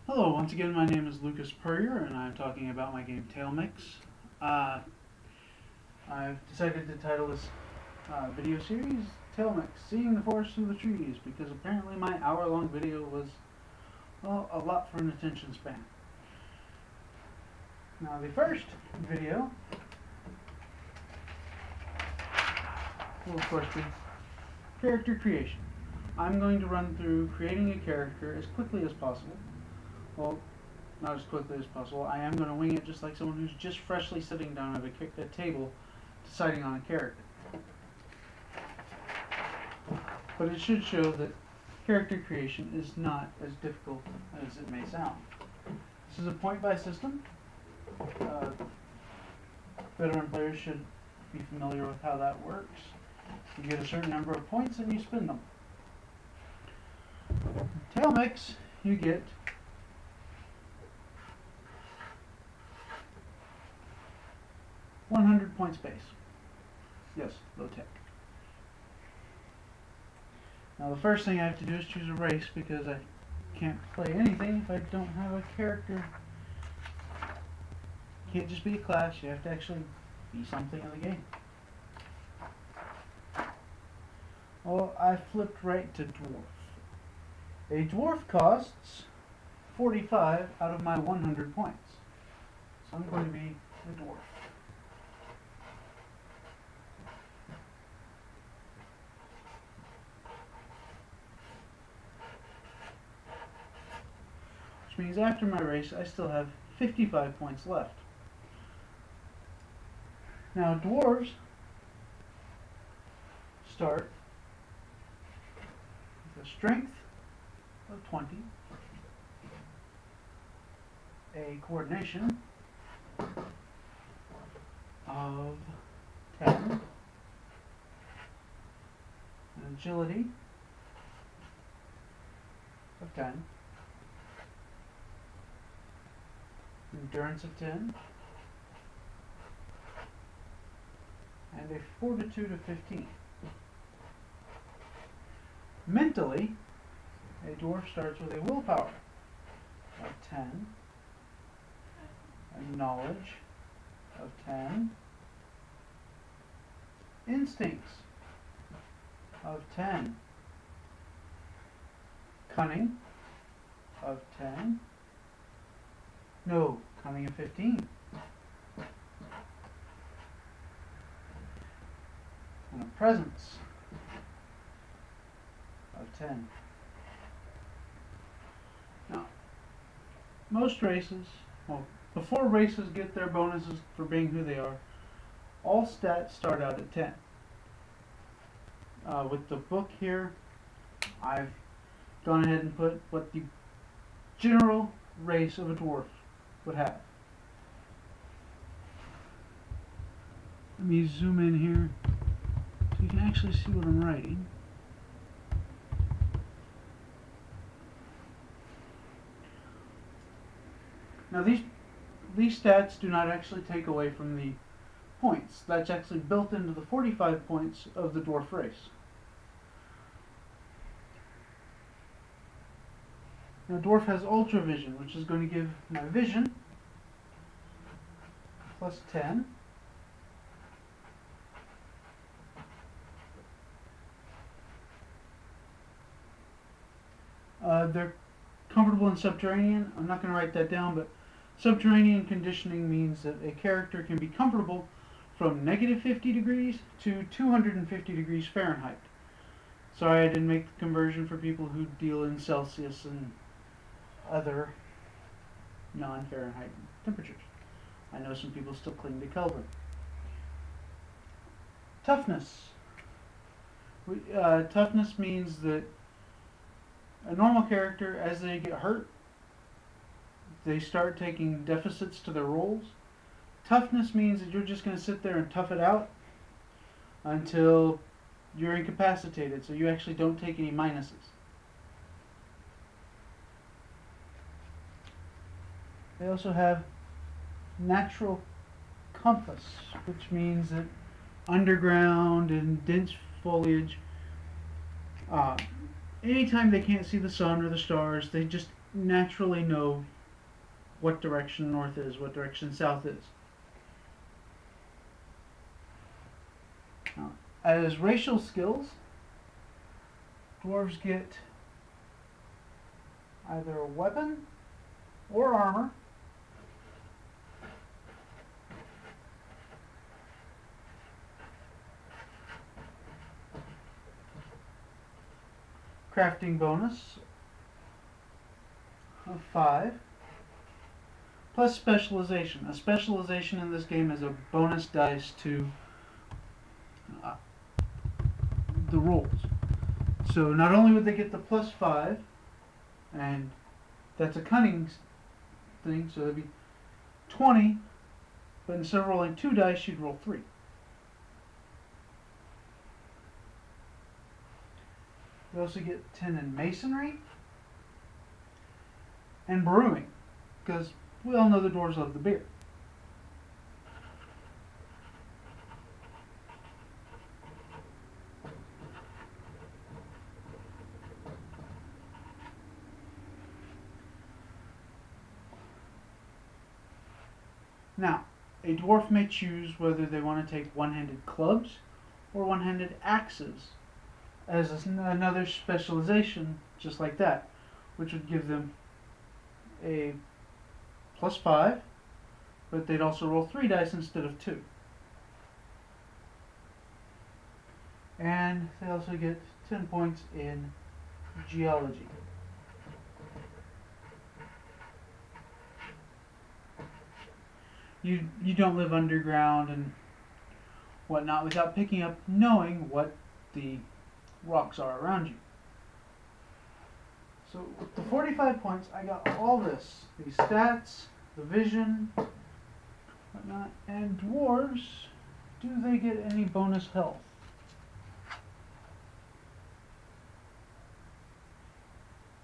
Hello, once again my name is Lucas Purrier and I'm talking about my game TaleMix. I've decided to title this video series TaleMix, Seeing the Forest Through the Trees, because apparently my hour-long video was, well, a lot for an attention span. Now the first video will of course be character creation. I'm going to run through creating a character as quickly as possible. Well, not as quickly as possible. I am going to wing it just like someone who's just freshly sitting down at a table deciding on a character. But it should show that character creation is not as difficult as it may sound. This is a point-buy system. Veteran players should be familiar with how that works. You get a certain number of points and you spend them. TaleMix, you get $100 points base. Yes, low tech. Now the first thing I have to do is choose a race because I can't play anything if I don't have a character. You can't just be a class, you have to actually be something in the game. Well, I flipped right to dwarf. A dwarf costs 45 out of my 100 points. So I'm going to be the dwarf. Which means after my race I still have 55 points left. Now dwarves start with a strength of 20, a coordination of 10, an agility of 10, endurance of 10, and a fortitude of 15. Mentally, a dwarf starts with a willpower of 10, a knowledge of 10, instincts of 10, cunning of 10, no, cunning of 15, and a presence of 10. Now, most races, well, before races get their bonuses for being who they are, all stats start out at 10. With the book here, I've gone ahead and put what the general race of a dwarf would have. Let me zoom in here so you can actually see what I'm writing. Now these stats do not actually take away from the points. That's actually built into the 45 points of the dwarf race. Now dwarf has ultra vision, which is going to give my vision plus 10. They're comfortable in subterranean. I'm not going to write that down, but subterranean conditioning means that a character can be comfortable from negative 50 degrees to 250 degrees Fahrenheit. Sorry I didn't make the conversion for people who deal in Celsius and other non-Fahrenheit temperatures. I know some people still cling to Kelvin. Toughness. Toughness means that a normal character, as they get hurt, they start taking deficits to their rolls. Toughness means that you're just going to sit there and tough it out until you're incapacitated, so you actually don't take any minuses. They also have natural compass, which means that underground and dense foliage, anytime they can't see the sun or the stars, they just naturally know what direction north is, what direction south is. Now, as racial skills, dwarves get either a weapon or armor, crafting bonus of 5, plus specialization. A specialization in this game is a bonus dice to the rolls. So not only would they get the plus 5, and that's a cunning thing, so that'd be 20, but instead of rolling 2 dice, you'd roll 3. You also get 10 in masonry and brewing, because we all know the dwarves love the beer. Now, a dwarf may choose whether they want to take one-handed clubs or one-handed axes as another specialization, just like that, which would give them a plus 5, but they'd also roll 3 dice instead of 2. And they also get 10 points in geology. You don't live underground and whatnot without picking up knowing what the rocks are around you. So with the 45 points, I got all this. These stats, the vision, whatnot. And dwarves, do they get any bonus health?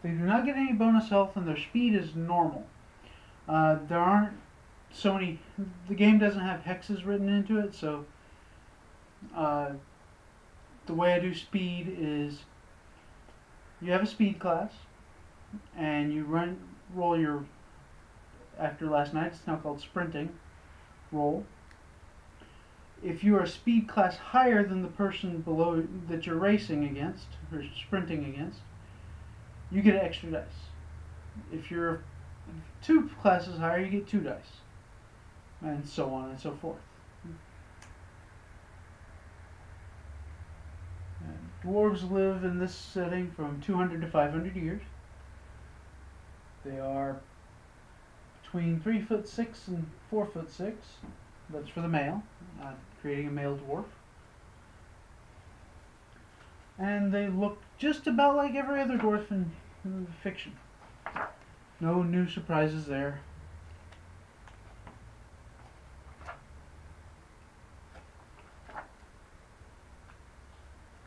They do not get any bonus health, and their speed is normal. There aren't so many. The game doesn't have hexes written into it, so the way I do speed is you have a speed class, and you roll your, after last night, it's now called sprinting, roll. If you are a speed class higher than the person below that you're racing against, or sprinting against, you get an extra dice. If you're 2 classes higher, you get 2 dice. And so on and so forth. And dwarves live in this setting from 200 to 500 years. They are between 3'6" and 4'6". That's for the male, creating a male dwarf. And they look just about like every other dwarf in fiction. No new surprises there.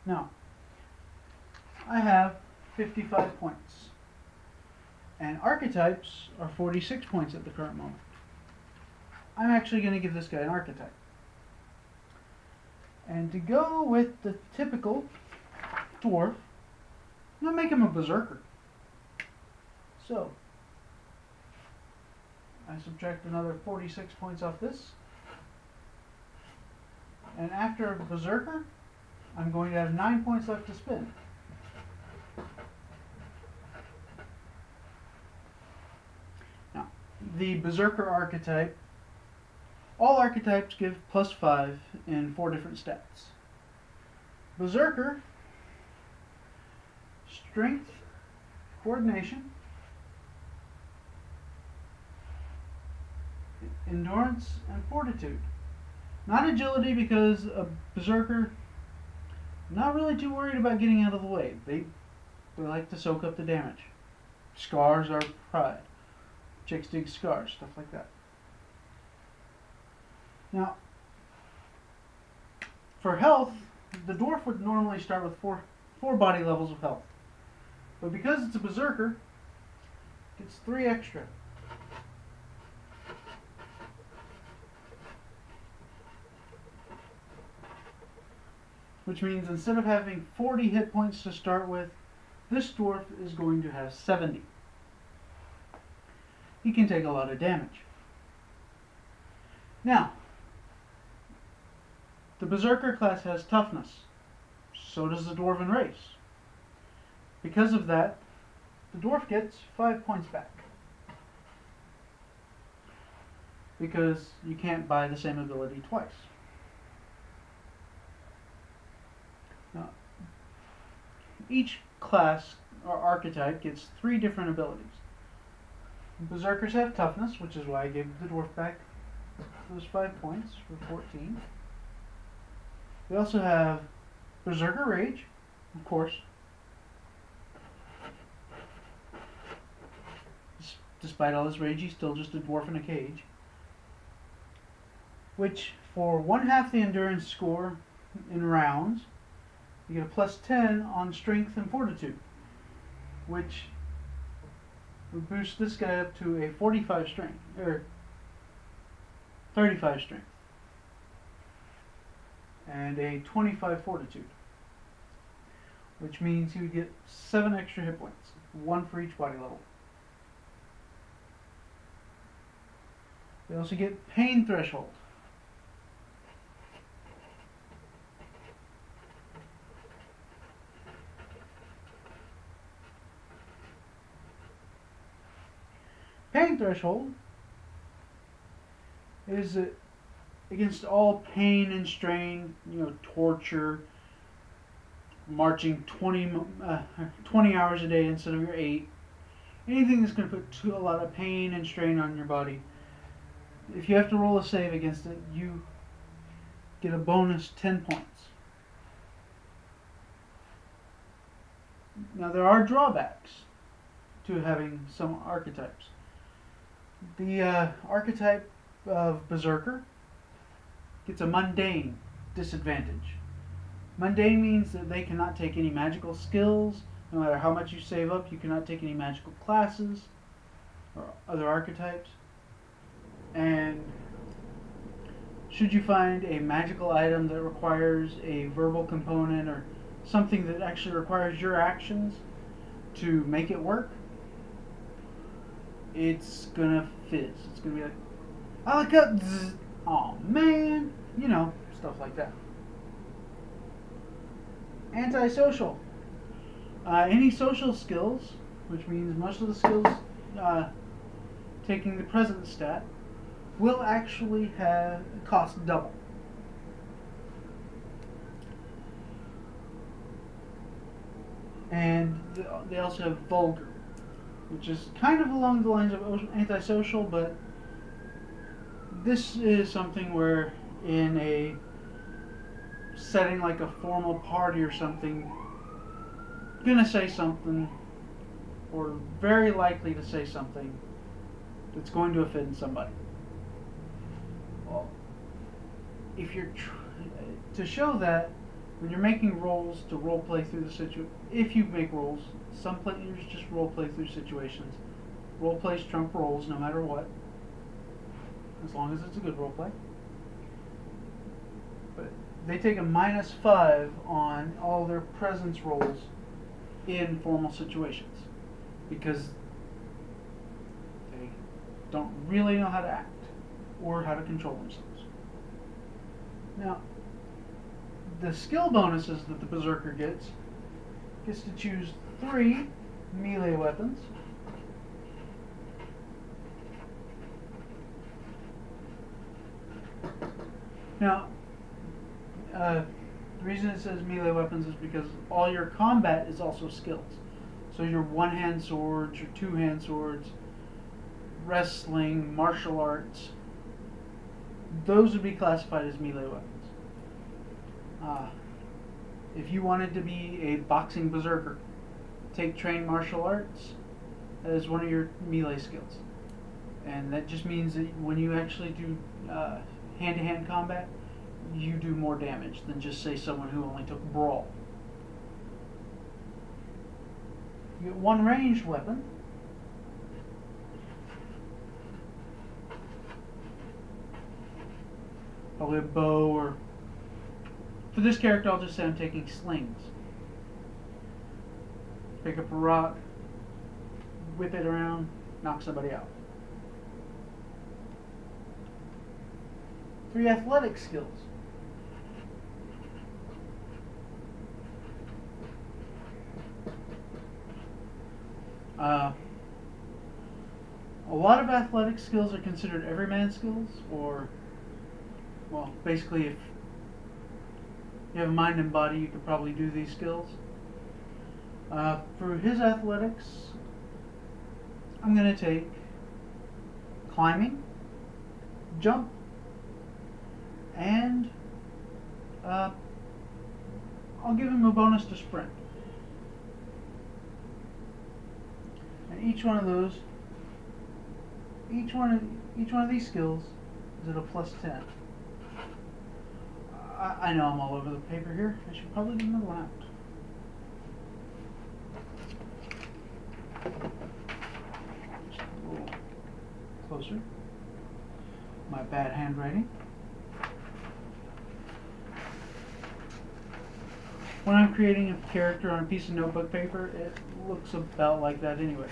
Now, I have 55 points, and archetypes are 46 points at the current moment. I'm actually going to give this guy an archetype. And to go with the typical dwarf, I'm going to make him a berserker. So, I subtract another 46 points off this, and after a berserker, I'm going to have 9 points left to spend. Now, the berserker archetype, all archetypes give plus 5 in 4 different stats. Berserker, strength, coordination, endurance, and fortitude. Not agility, because a berserker, not really too worried about getting out of the way. They like to soak up the damage. Scars are pride. Chicks dig scars, stuff like that. Now, for health, the dwarf would normally start with four body levels of health. But because it's a berserker, it gets 3 extra. Which means instead of having 40 hit points to start with, this dwarf is going to have 70. he can take a lot of damage. Now, the berserker class has toughness. So does the dwarven race. Because of that, the dwarf gets 5 points back. Because you can't buy the same ability twice. Now, each class or archetype gets 3 different abilities. Berserkers have toughness, which is why I gave the dwarf back those 5 points for 14. We also have berserker rage, of course. Despite all his rage, he's still just a dwarf in a cage. Which, for 1/2 the endurance score in rounds, you get a +10 on strength and fortitude, which would boost this guy up to a 45 strength, or 35 strength, and a 25 fortitude, which means he would get 7 extra hit points, 1 for each body level. They also get pain threshold. Pain threshold is against all pain and strain, torture, marching 20 hours a day instead of your 8. Anything that's going to put a lot of pain and strain on your body. If you have to roll a save against it, you get a bonus 10 points. Now there are drawbacks to having some archetypes. The archetype of Berserker gets a mundane disadvantage. Mundane means that they cannot take any magical skills. No matter how much you save up, you cannot take any magical classes or other archetypes. And should you find a magical item that requires a verbal component or something that actually requires your actions to make it work, it's gonna fizz. It's gonna be like, I look up, oh man, stuff like that. Antisocial. Any social skills, which means most of the skills taking the present stat, will actually cost double. And they also have vulgar, which is kind of along the lines of antisocial, but this is something where in a setting like a formal party or something, you're gonna say something, or very likely to say something, that's going to offend somebody. Well, if you're to show that when you're making rolls to role play through the situation, if you make rolls, some players just role play through situations. Role plays trump rolls no matter what, as long as it's a good role play. But they take a -5 on all their presence rolls in formal situations because they don't really know how to act or how to control themselves. Now, the skill bonuses that the Berserker gets to choose 3 melee weapons. Now, the reason it says melee weapons is because all your combat is also skills. So your one-hand swords, your two-hand swords, wrestling, martial arts, those would be classified as melee weapons. If you wanted to be a boxing berserker, take trained martial arts as one of your melee skills. And that just means that when you actually do hand-to-hand combat, you do more damage than just, say, someone who only took brawl. You get 1 ranged weapon. Probably a bow, or for this character I'll just say I'm taking slings. Pick up a rock, whip it around, knock somebody out. 3 athletic skills. A lot of athletic skills are considered everyman skills, or, well, basically if you have a mind and body, you could probably do these skills. For his athletics, I'm going to take climbing, jump, and I'll give him a bonus to sprint. And each one of these skills is at a plus 10. I know I'm all over the paper here. I should probably do another one out. Just a little closer. My bad handwriting. When I'm creating a character on a piece of notebook paper, it looks about like that anyway.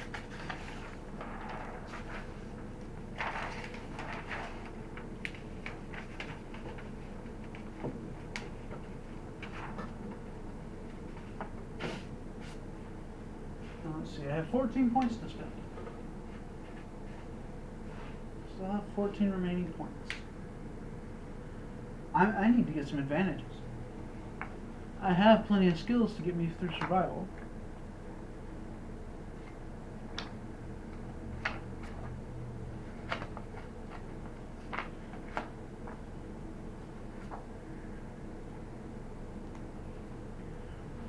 Now let's see, I have 14 points to spend. Still have 14 remaining points. I need to get some advantages. I have plenty of skills to get me through survival.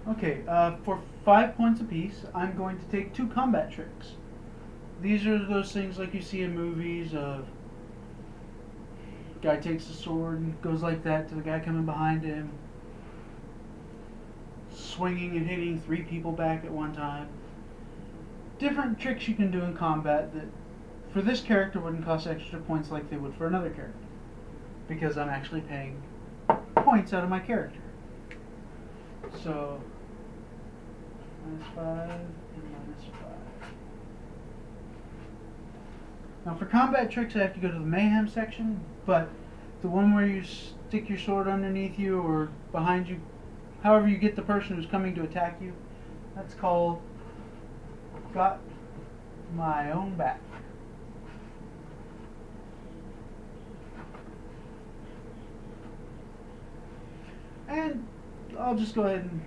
Okay, for 5 points apiece, I'm going to take 2 combat tricks. These are those things like you see in movies of guy takes a sword and goes like that to the guy coming behind him, swinging and hitting 3 people back at one time. Different tricks you can do in combat that for this character wouldn't cost extra points like they would for another character, because I'm actually paying points out of my character. So -5 and -5. Now for combat tricks I have to go to the mayhem section, but the one where you stick your sword underneath you or behind you, however you get the person who's coming to attack you, that's called Got My Own Back. And I'll just go ahead and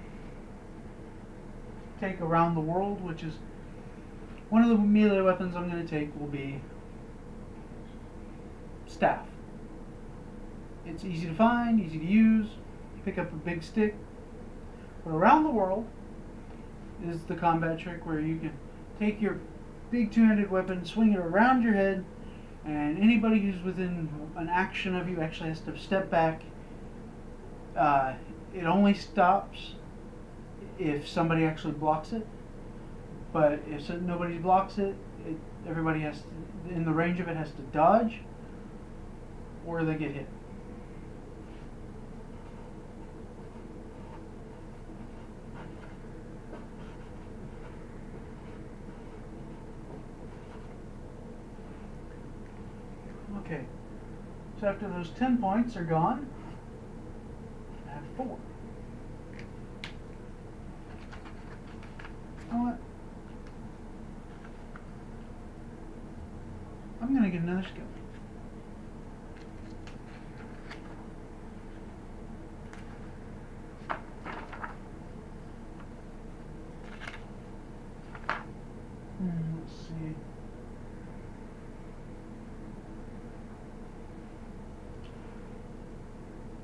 take Around the World, which is one of the melee weapons I'm going to take will be staff. It's easy to find, easy to use, you pick up a big stick. But Around the World is the combat trick where you can take your big two-handed weapon, swing it around your head, and anybody who's within an action of you actually has to step back. It only stops if somebody actually blocks it, but if nobody blocks it, everybody has to, in the range of it, has to dodge or they get hit. Okay, so after those 10 points are gone, I have 4. You know what? I'm going to get another skill. Let's see.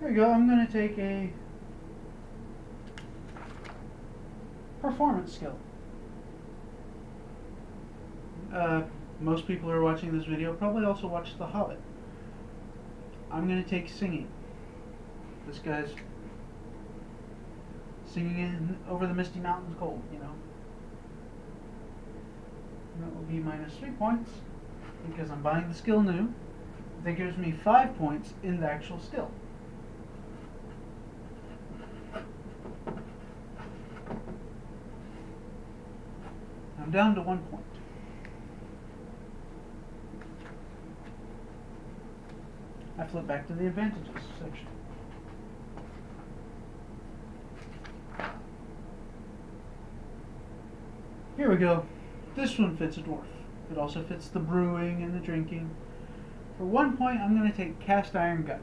There we go. I'm going to take a performance skill. Most people who are watching this video probably also watched The Hobbit. I'm going to take singing. This guy's singing in over the misty mountains cold, you know. And that will be -3 points because I'm buying the skill new. That gives me 5 points in the actual skill. I'm down to 1 point. I flip back to the advantages section. Here we go. This one fits a dwarf. It also fits the brewing and the drinking. For 1 point, I'm going to take cast iron gut.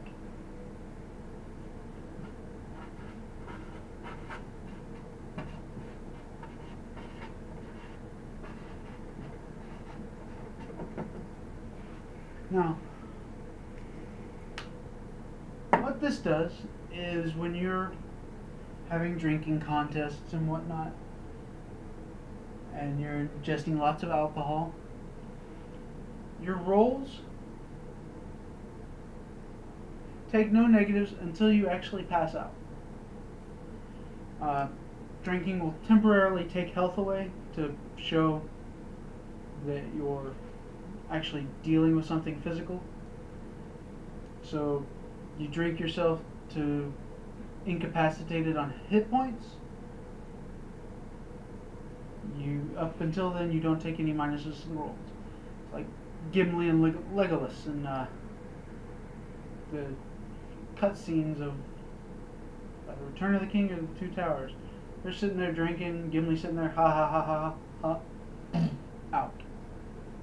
Now, what this does is when you're having drinking contests and whatnot, and you're ingesting lots of alcohol, your rolls take no negatives until you actually pass out. Drinking will temporarily take health away to show that you're actually dealing with something physical. So you drink yourself to incapacitated on hit points. Up until then, you don't take any minuses in rolls. It's like Gimli and Legolas in the cutscenes of Return of the King or the Two Towers. They're sitting there drinking, Gimli sitting there, ha ha ha ha ha, out.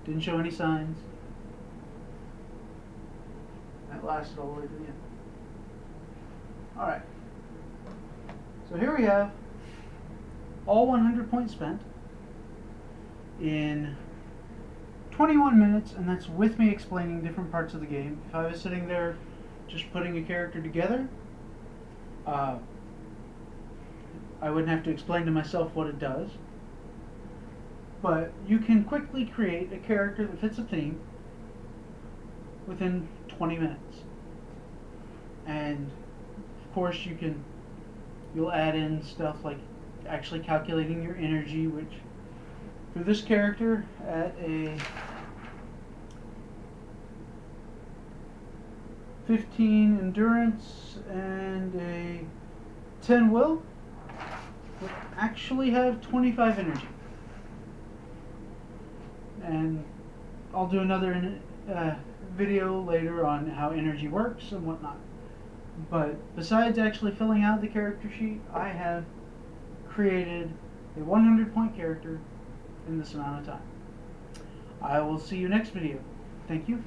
Didn't show any signs. That lasted all the way to the end. Alright. So here we have all 100 points spent in 21 minutes, and that's with me explaining different parts of the game. If I was sitting there just putting a character together, I wouldn't have to explain to myself what it does. But you can quickly create a character that fits a theme within 20 minutes. And of course you'll add in stuff like actually calculating your energy, which for this character at a 15 endurance and a 10 will would actually have 25 energy. And I'll do another video later on how energy works and whatnot. But besides actually filling out the character sheet, I have created a 100 point character in this amount of time. I will see you next video. Thank you.